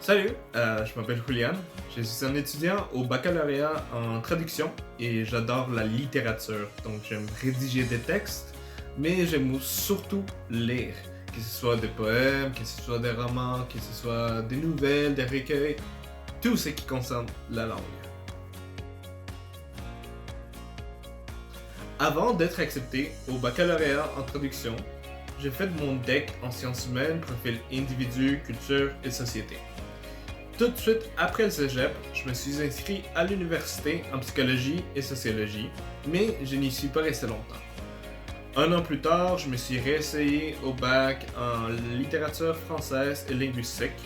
Salut, je m'appelle Julian. Je suis un étudiant au baccalauréat en traduction et j'adore la littérature. Donc j'aime rédiger des textes, mais j'aime surtout lire. Que ce soit des poèmes, que ce soit des romans, que ce soit des nouvelles, des recueils, tout ce qui concerne la langue. Avant d'être accepté au baccalauréat en traduction, j'ai fait mon DEC en sciences humaines, profil individu, culture et société. Tout de suite après le cégep, je me suis inscrit à l'université en psychologie et sociologie, mais je n'y suis pas resté longtemps. Un an plus tard, je me suis réessayé au bac en littérature française et linguistique,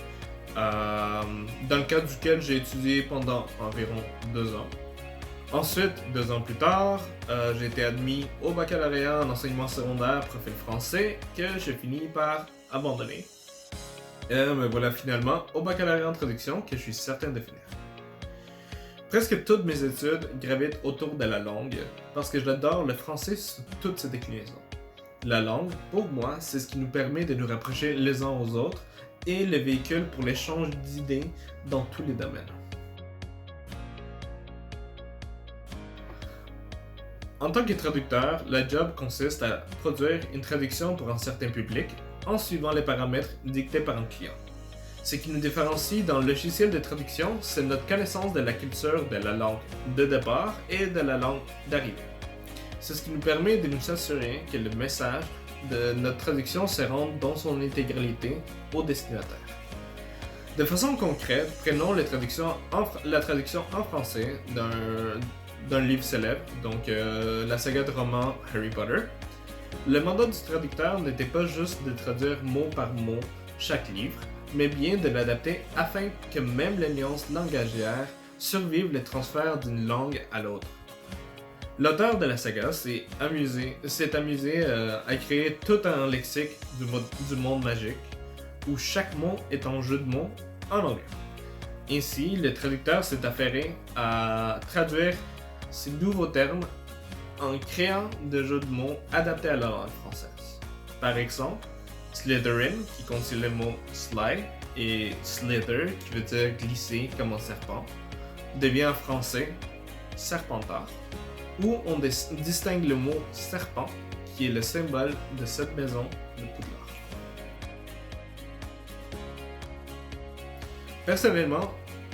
dans le cadre duquel j'ai étudié pendant environ 2 ans. Ensuite, 2 ans plus tard, j'ai été admis au baccalauréat en enseignement secondaire profil français que j'ai fini par abandonner. Et me voilà finalement au baccalauréat en traduction que je suis certain de finir. Presque toutes mes études gravitent autour de la langue parce que j'adore le français sous toutes ses déclinaisons. La langue, pour moi, c'est ce qui nous permet de nous rapprocher les uns aux autres et le véhicule pour l'échange d'idées dans tous les domaines. En tant que traducteur, le job consiste à produire une traduction pour un certain public en suivant les paramètres dictés par un client. Ce qui nous différencie dans le logiciel de traduction, c'est notre connaissance de la culture de la langue de départ et de la langue d'arrivée. C'est ce qui nous permet de nous assurer que le message de notre traduction se rende dans son intégralité au destinataire. De façon concrète, prenons la traduction en français d'un livre célèbre, donc la saga de romans Harry Potter. Le mandat du traducteur n'était pas juste de traduire mot par mot chaque livre, mais bien de l'adapter afin que même les nuances langagières survivent le transfert d'une langue à l'autre. L'auteur de la saga s'est amusé à créer tout un lexique du monde magique, où chaque mot est un jeu de mots en anglais. Ainsi, le traducteur s'est affairé à traduire ces nouveaux termes en créant des jeux de mots adaptés à la langue française. Par exemple, Slytherin, qui contient le mot sly, et slither, qui veut dire glisser comme un serpent, devient en français serpentard, où on distingue le mot serpent, qui est le symbole de cette maison de Poudlard. Personnellement,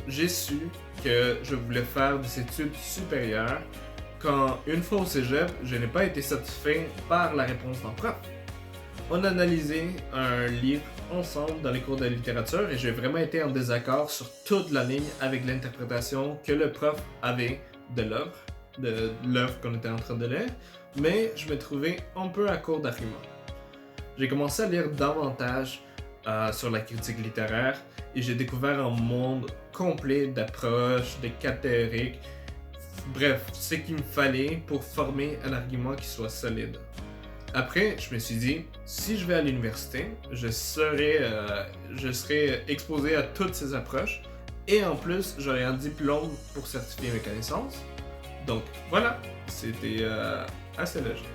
j'ai su que je voulais faire des études supérieures quand, une fois au cégep, je n'ai pas été satisfait par la réponse d'un prof. On a analysé un livre ensemble dans les cours de littérature et j'ai vraiment été en désaccord sur toute la ligne avec l'interprétation que le prof avait de l'œuvre qu'on était en train de lire, mais je me trouvais un peu à court d'arguments. J'ai commencé à lire davantage sur la critique littéraire et j'ai découvert un monde complet d'approches, de catégoriques. Bref, ce qu'il me fallait pour former un argument qui soit solide. Après, je me suis dit, si je vais à l'université, je serai exposé à toutes ces approches et en plus, j'aurai un diplôme pour certifier mes connaissances. Donc voilà, c'était assez logique.